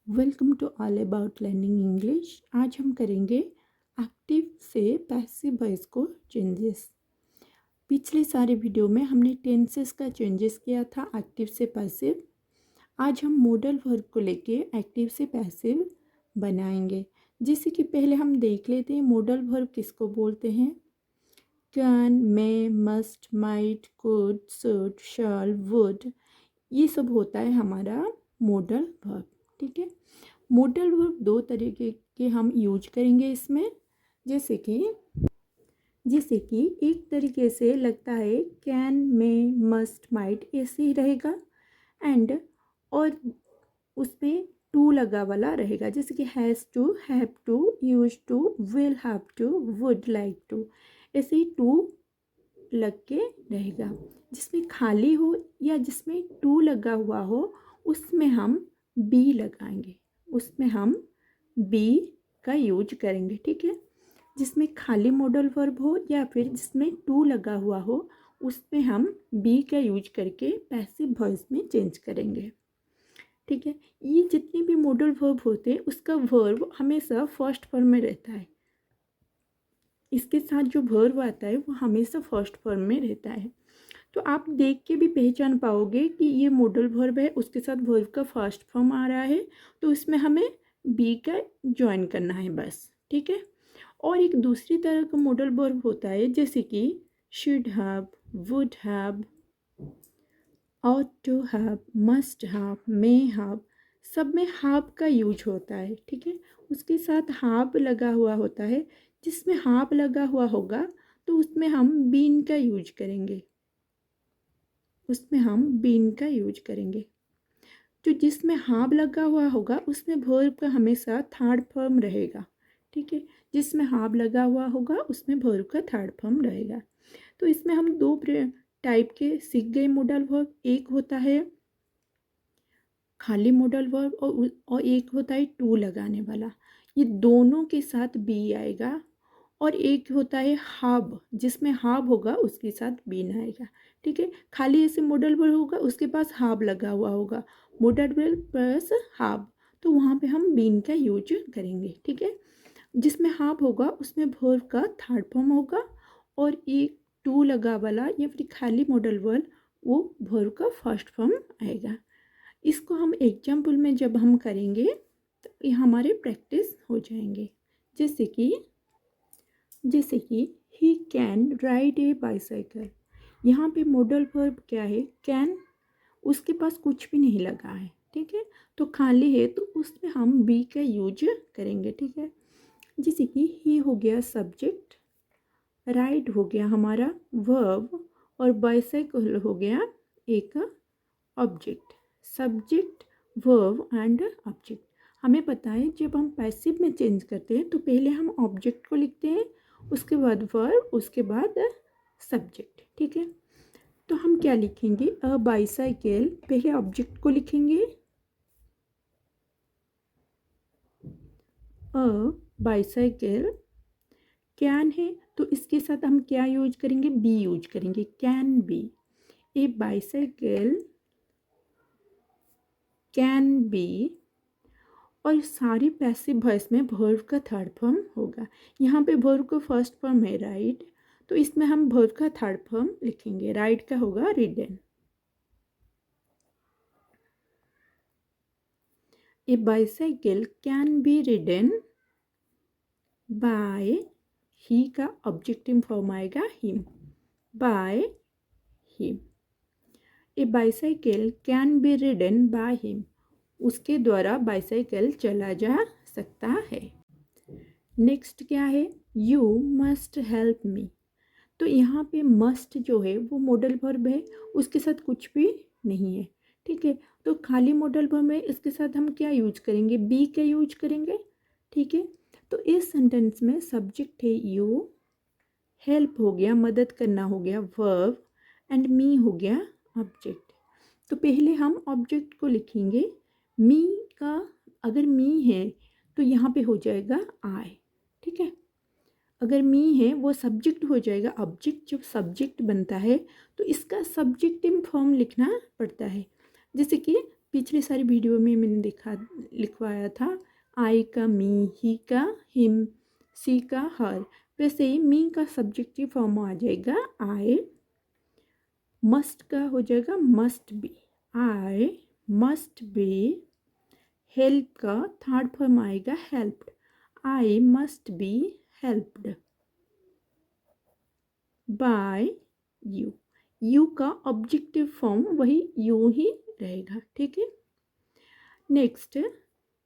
Welcome to all about learning English. आज हम करेंगे एक्टिव से पैसिव वॉइस को चेंजेस। पिछले सारे वीडियो में हमने टेंसेस का चेंजेस किया था एक्टिव से पैसिव। आज हम मॉडल वर्ब को लेके एक्टिव से पैसिव बनाएंगे। जैसे कि पहले हम देख लेते हैं मॉडल वर्ब किसको बोलते हैं। Can, may, must, might, could, should, shall, would, ये सब होता है हमारा मॉडल वर्ब। ठीक है, मॉडल वर्ब दो तरीके के हम यूज करेंगे इसमें। जैसे कि एक तरीके से लगता है कैन, मे, मस्ट, माइट ऐसे ही रहेगा एंड और उसमें टू लगा वाला रहेगा। जैसे कि has to, have to, use to, will have to, would like to, ऐसे ही टू लग के रहेगा। जिसमें खाली हो या जिसमें टू लगा हुआ हो उसमें हम बी लगाएंगे, उसमें हम बी का यूज करेंगे। ठीक है, जिसमें खाली मॉडल वर्ब हो या फिर जिसमें टू लगा हुआ हो उसमें हम बी का यूज करके पैसिव वॉइस में चेंज करेंगे। ठीक है, ये जितने भी मॉडल वर्ब होते हैं उसका वर्ब हमेशा फर्स्ट फॉर्म में रहता है। इसके साथ जो वर्ब आता है वो हमेशा फर्स्ट फॉर्म में रहता है। तो आप देख के भी पहचान पाओगे कि ये मॉडल वर्ब है, उसके साथ वर्ब का फर्स्ट फॉर्म आ रहा है, तो इसमें हमें बी का ज्वाइन करना है बस। ठीक है, और एक दूसरी तरह का मॉडल वर्ब होता है जैसे कि should have, would have, ought to have, must have, may have, सब में have का यूज होता है। ठीक है, उसके साथ have लगा हुआ होता है। जिसमें have लगा हुआ होगा तो उसमें हम been का यूज करेंगे, उसमें हम been का यूज करेंगे। जो जिसमें have लगा हुआ होगा उसमें verb का हमेशा थर्ड फॉर्म रहेगा। ठीक है, जिसमें have लगा हुआ होगा उसमें verb का थर्ड फॉर्म रहेगा। तो इसमें हम दो टाइप के सीख गए मॉडल वर्ब। एक होता है खाली मॉडल वर्ब और एक होता है टू लगाने वाला। ये दोनों के साथ बी आएगा। और एक होता है हाब, जिसमें हाब होगा उसके साथ बीन आएगा। ठीक है, खाली ऐसे मॉडल वर्ब होगा उसके पास हाब लगा हुआ होगा, मॉडल वर्ब प्लस हाब, तो वहाँ पे हम बीन का यूज करेंगे। ठीक है, जिसमें हाब होगा उसमें वर्ब का थर्ड फॉर्म होगा और एक टू लगा वाला या फिर खाली मॉडल वर्ब वो वर्ब का फर्स्ट फॉर्म आएगा। इसको हम एग्जाम्पल में जब हम करेंगे तो ये हमारे प्रैक्टिस हो जाएंगे। जैसे कि he can ride A bicycle. यहाँ पे मॉडल वर्ब क्या है, कैन, उसके पास कुछ भी नहीं लगा है। ठीक है, तो खाली है तो उसमें हम बी का यूज करेंगे। ठीक है, जैसे कि ही हो गया सब्जेक्ट, राइड हो गया हमारा वर्ब और बाईसाइकिल हो गया एक object. Subject, verb and object. हमें पता है जब हम पैसिव में चेंज करते हैं तो पहले हम ऑब्जेक्ट को लिखते हैं, उसके बाद वर्ब, उसके बाद सब्जेक्ट। ठीक है, तो हम क्या लिखेंगे, अ बाईसाइकिल, पहले ऑब्जेक्ट को लिखेंगे अ बाईसाइकिल। कैन है तो इसके साथ हम क्या यूज करेंगे, बी यूज करेंगे, can be. A bicycle can B. और सारी पैसिव वॉइस में वर्ब का थर्ड फॉर्म होगा। यहाँ पे वर्ब का फर्स्ट फॉर्म है राइड, तो इसमें हम वर्ब का थर्ड फॉर्म लिखेंगे। राइड का होगा ridden. A bicycle can be ridden by, he का ऑब्जेक्टिव फॉर्म आएगा him, by him. A bicycle can be ridden by him, उसके द्वारा बाईसाइकिल चला जा सकता है। नेक्स्ट क्या है, यू मस्ट हेल्प मी। तो यहाँ पे मस्ट जो है वो मॉडल वर्ब है, उसके साथ कुछ भी नहीं है। ठीक है, तो खाली मॉडल वर्ब है, इसके साथ हम क्या यूज करेंगे, बी का यूज करेंगे। ठीक है, तो इस सेंटेंस में सब्जेक्ट है यू, हेल्प हो गया मदद करना हो गया वर्ब, एंड मी हो गया ऑब्जेक्ट। तो पहले हम ऑब्जेक्ट को लिखेंगे। मी का अगर मी है तो यहाँ पे हो जाएगा आई। ठीक है, अगर मी है वो सब्जेक्ट हो जाएगा। ऑब्जेक्ट जब सब्जेक्ट बनता है तो इसका सब्जेक्टिव फॉर्म लिखना पड़ता है। जैसे कि पिछली सारी वीडियो में मैंने लिखवाया था आई का मी, ही का हिम, सी का हर। वैसे ही मी का सब्जेक्टिव फॉर्म आ जाएगा आई, मस्ट का हो जाएगा must be, I must be. Help का थर्ड फॉर्म आएगा helped, I must be helped bye you. You का ऑब्जेक्टिव फॉर्म वही यू ही रहेगा, ठीक है। Next,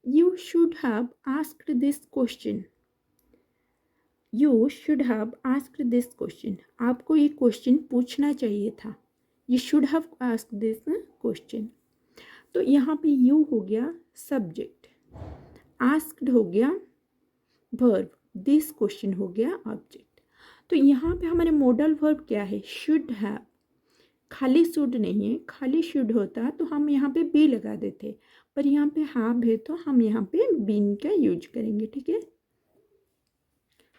you should have asked this question. You should have asked this question, आपको ये क्वेश्चन पूछना चाहिए था। You should have asked this question. तो यहाँ पे यू हो गया सब्जेक्ट, आस्क्ड हो गया वर्ब, दिस क्वेश्चन हो गया ऑब्जेक्ट। तो यहाँ पे हमारे मॉडल वर्ब क्या है, शुड हैव। खाली शुड नहीं है, खाली शुड होता तो हम यहाँ पे बी लगा देते, पर यहाँ पे हैव है तो हम यहाँ पे बीन का यूज करेंगे, ठीक है।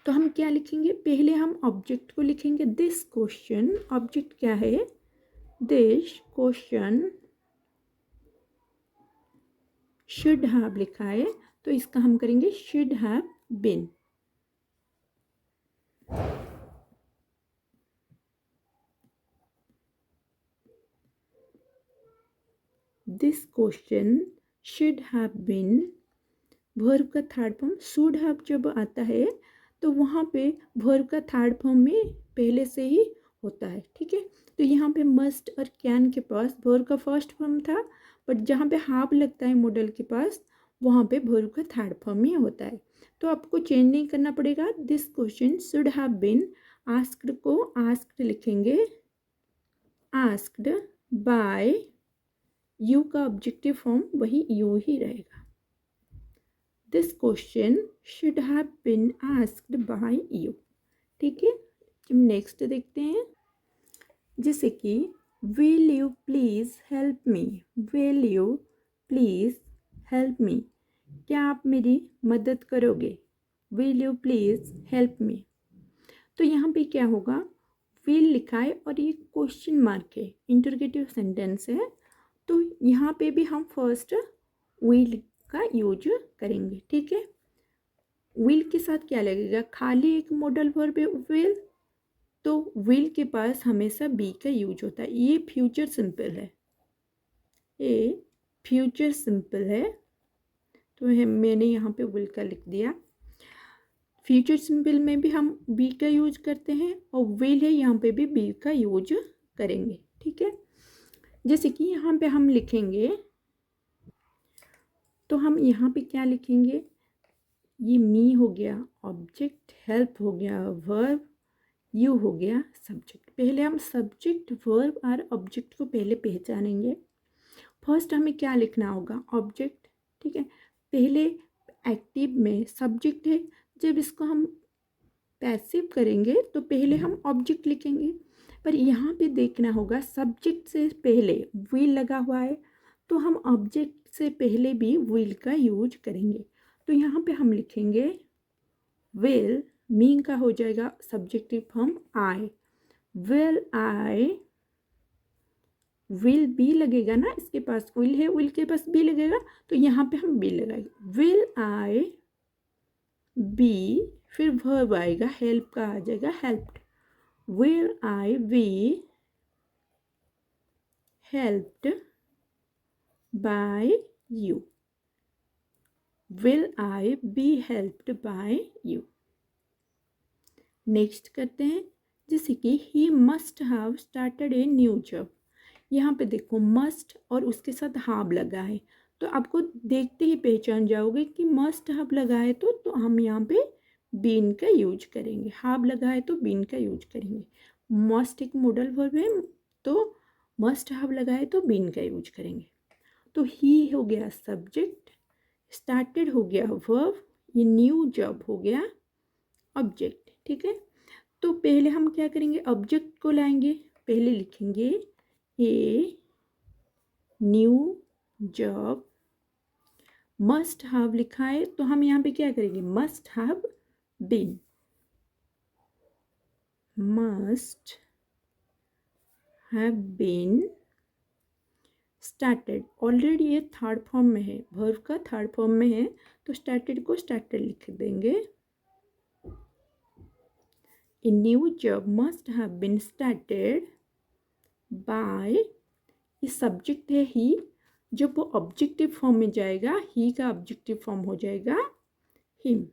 तो हम क्या लिखेंगे, पहले हम ऑब्जेक्ट को लिखेंगे दिस क्वेश्चन। ऑब्जेक्ट क्या है, दिस क्वेश्चन शुड हैव लिखा है तो इसका हम करेंगे should have been. This question should have been. Verb का थर्ड फॉर्म शुड हैव जब आता है तो वहाँ पे वर्ब का थर्ड फॉर्म में पहले से ही होता है, ठीक है। तो यहाँ पे मस्ट और कैन के पास वर्ब का फर्स्ट फॉर्म था, बट जहाँ पे हैव लगता है मॉडल के पास वहाँ पे वर्ब का थर्ड फॉर्म ही होता है। तो आपको चेंज नहीं करना पड़ेगा। This question should have been, asked को आस्क्ड लिखेंगे, आस्क्ड बाय यू का ऑब्जेक्टिव फॉर्म वही यू ही रहेगा। This question should have been asked by you, ठीक है। हम नेक्स्ट देखते हैं, जैसे कि will you please help me, will you please help me, क्या आप मेरी मदद करोगे, will you please help me. तो यहाँ पे क्या होगा, विल लिखा है और ये क्वेश्चन मार्क है, इंटरोगेटिव सेंटेंस है, तो यहाँ पे भी हम फर्स्ट विल का यूज करेंगे, ठीक है। विल के साथ क्या लगेगा, खाली एक मॉडल वर्ब है विल, तो विल के पास हमेशा बी का यूज होता है। ये फ्यूचर सिंपल है, ये फ्यूचर सिंपल है, तो मैंने यहाँ पे विल का लिख दिया। फ्यूचर सिंपल में भी हम बी का यूज करते हैं और विल है यहाँ पे भी बी का यूज करेंगे, ठीक है। जैसे कि यहाँ पे हम लिखेंगे, तो हम यहाँ पे क्या लिखेंगे, ये मी हो गया ऑब्जेक्ट, हेल्प हो गया वर्ब, यू हो गया सब्जेक्ट। पहले हम सब्जेक्ट वर्ब और ऑब्जेक्ट को पहले पहचानेंगे। फर्स्ट हमें क्या लिखना होगा, ऑब्जेक्ट, ठीक है। पहले एक्टिव में सब्जेक्ट है, जब इसको हम पैसिव करेंगे तो पहले हम ऑब्जेक्ट लिखेंगे, पर यहाँ पे देखना होगा सब्जेक्ट से पहले विल लगा हुआ है तो हम ऑब्जेक्ट से पहले भी विल का यूज करेंगे। तो यहाँ पे हम लिखेंगे विल, मी का हो जाएगा subjective form I, will I, will be लगेगा ना, इसके पास विल है, विल के पास बी लगेगा तो यहाँ पे हम बी लगाएंगे, विल आई बी, फिर वर्ब आएगा, हेल्प का आ जाएगा helped, will I be helped bye you, will I be helped bye you. Next करते हैं, जैसे कि he must have started A new job. यहाँ पे देखो मस्ट और उसके साथ हैव लगा है, तो आपको देखते ही पहचान जाओगे कि मस्ट हैव लगा है तो हम यहाँ पे बीन का यूज करेंगे, हैव लगा है तो बीन का यूज करेंगे। मस्ट एक मॉडल वर्ब है तो मस्ट हैव लगा है तो बीन का यूज करेंगे। तो ही हो गया सब्जेक्ट, स्टार्टेड हो गया वर्ब, ये न्यू जॉब हो गया ऑब्जेक्ट, ठीक है। तो पहले हम क्या करेंगे, ऑब्जेक्ट को लाएंगे, पहले लिखेंगे a new job, must have लिखा है तो हम यहाँ पे क्या करेंगे, must have been, must have been started, already ये थर्ड फॉर्म में है, वर्ब का थर्ड फॉर्म में है, तो स्टार्टेड को स्टार्टेड लिख देंगे। A new job must have been started by, ये सब्जेक्ट है ही, जब वो ऑब्जेक्टिव फॉर्म में जाएगा ही का ऑब्जेक्टिव फॉर्म हो जाएगा him.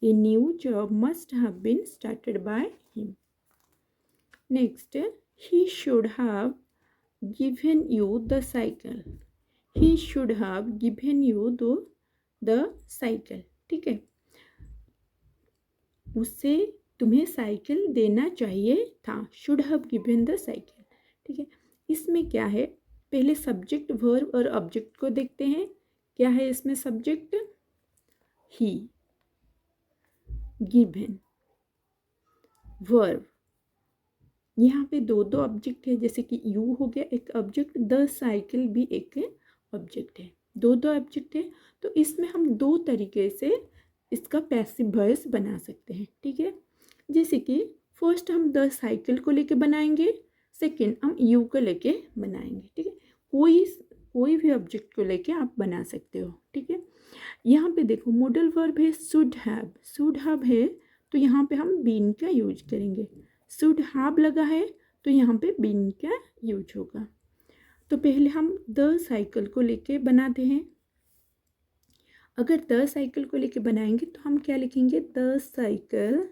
A new job must have been started by him. Next, he should have given you the cycle, he should have given you the cycle, ठीक है, उससे तुम्हें साइकिल देना चाहिए था, should have given the cycle, ठीक है। इसमें क्या है, पहले सब्जेक्ट वर्ब और ऑब्जेक्ट को देखते हैं। क्या है इसमें सब्जेक्ट, ही, गिवन, वर्ब, यहाँ पे दो दो ऑब्जेक्ट है, जैसे कि यू हो गया एक ऑब्जेक्ट, द साइकिल भी एक ऑब्जेक्ट है, दो दो ऑब्जेक्ट है, तो इसमें हम दो तरीके से इसका पैसिव वॉइस बना सकते हैं, ठीक है। जैसे कि फर्स्ट हम द साइकिल को लेके बनाएंगे, सेकंड हम यू को लेके बनाएंगे, ठीक है। कोई भी ऑब्जेक्ट को लेके आप बना सकते हो, ठीक है। यहाँ पे देखो मॉडल वर्ब है शुड हैव है, तो यहाँ पे हम बीन का यूज करेंगे। शुड हैव लगा है तो यहाँ पे बीन का यूज होगा। तो पहले हम द साइकिल को लेके बनाते हैं। अगर द साइकिल को लेके बनाएंगे तो हम क्या लिखेंगे, the cycle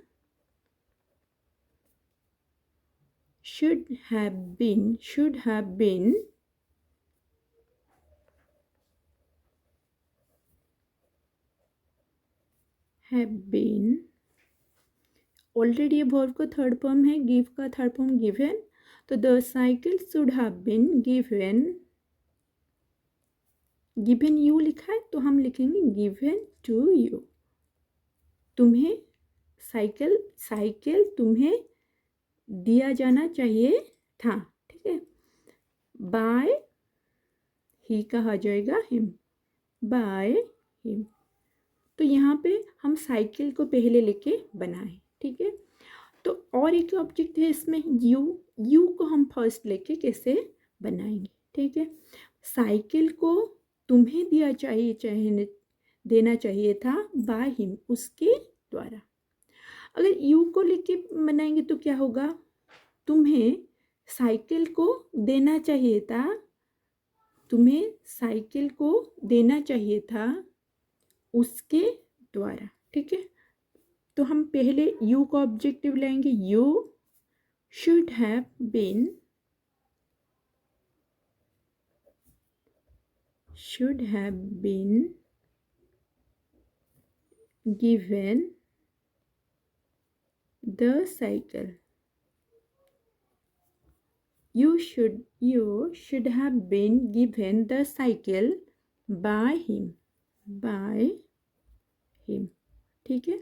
should have been already ये वर्ब का थर्ड फॉर्म है, गिव का थर्ड फॉर्म गिवन, तो the cycle should have been given you लिखा है तो हम लिखेंगे गिवन टू यू, तुम्हें साइकिल तुम्हें दिया जाना चाहिए था, ठीक है। बाय ही कहा जाएगा हिम, बाय हिम, तो यहाँ पे हम साइकिल को पहले लेके बनाए, ठीक है। तो और एक ऑब्जेक्ट है इसमें यू को हम फर्स्ट लेके कैसे बनाएंगे, ठीक है। साइकिल को तुम्हें देना चाहिए था बाय हिम, उसके द्वारा। अगर यू को लेके बनाएंगे तो क्या होगा, तुम्हें साइकिल को देना चाहिए था उसके द्वारा, ठीक है। तो हम पहले यू का ऑब्जेक्टिव लेंगे, you should have been given the cycle, you should have been given the cycle by him, ठीक है।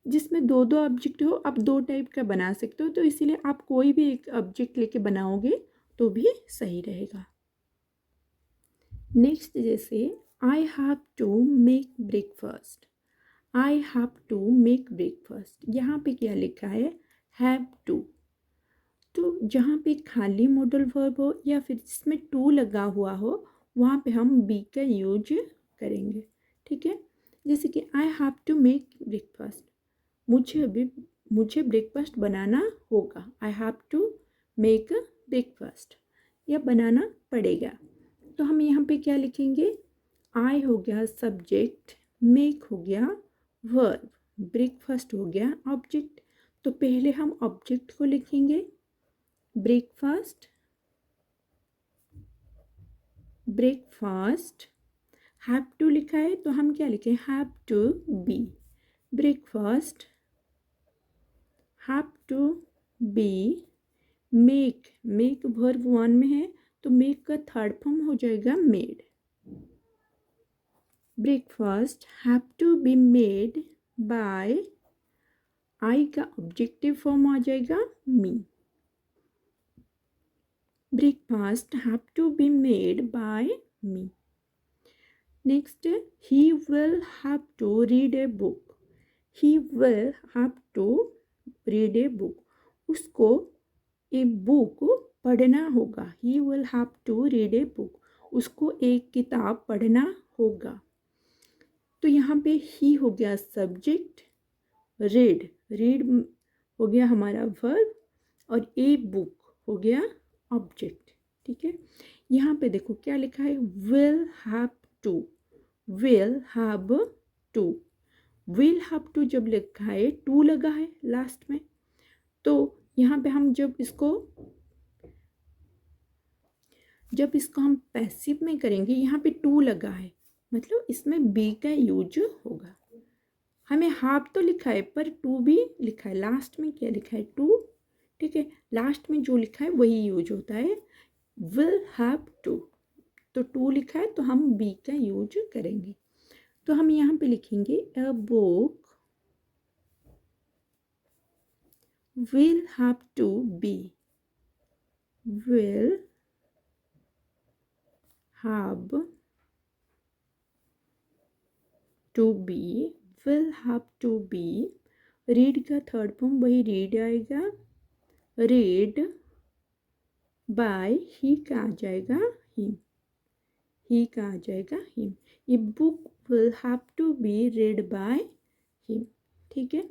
जिसमें दो दो ऑब्जेक्ट हो, आप दो टाइप का बना सकते हो, तो इसीलिए आप कोई भी एक ऑब्जेक्ट लेके बनाओगे तो भी सही रहेगा। नेक्स्ट, जैसे I have to make breakfast, यहाँ पे क्या लिखा है, हैव टू। तो जहाँ पे खाली मॉडल वर्ब हो या फिर जिसमें टू लगा हुआ हो वहाँ पे हम बी का यूज करेंगे, ठीक है। जैसे कि I have to make breakfast, मुझे ब्रेकफास्ट बनाना होगा, I have to make breakfast, या बनाना पड़ेगा। तो हम यहाँ पे क्या लिखेंगे, आई हो गया सब्जेक्ट, मेक हो गया वर्ब, ब्रेकफास्ट हो गया ऑब्जेक्ट। तो पहले हम ऑब्जेक्ट को लिखेंगे, ब्रेकफास्ट हैव टू लिखा है तो हम क्या लिखें, have to be, breakfast have to be, make verb one में है तो मेक का थर्ड फॉर्म हो जाएगा made, breakfast have to be made by, I का ऑब्जेक्टिव फॉर्म आ जाएगा मी, breakfast have to be made by me. Next, he will have to read a book, उसको एक बुक पढ़ना होगा, he will have to read a book, उसको एक किताब पढ़ना होगा। तो यहाँ पे ही हो गया सब्जेक्ट, रीड रीड हो गया हमारा वर्ब, और ए बुक हो गया ऑब्जेक्ट। ठीक है, यहाँ पे देखो क्या लिखा है, will have to, will have to, will have to जब लिखा है टू लगा है लास्ट में, तो यहाँ पे हम जब इसको हम पैसिव में करेंगे, यहाँ पे टू लगा है, मतलब इसमें बी का यूज होगा। हमें हाफ तो लिखा है पर टू भी लिखा है, लास्ट में क्या लिखा है, टू। ठीक है, लास्ट में जो लिखा है वही यूज होता है, विल हैव टू। तो टू लिखा है तो हम बी का यूज करेंगे। तो हम यहाँ पे लिखेंगे a book will have to be, will have to be, will have to be, read का थर्ड फॉर्म वही रीड आएगा, रीड बाय, ही का आ जाएगा हिम, ही का आ जाएगा हिम, ये book will have to be read by him. ठीक है,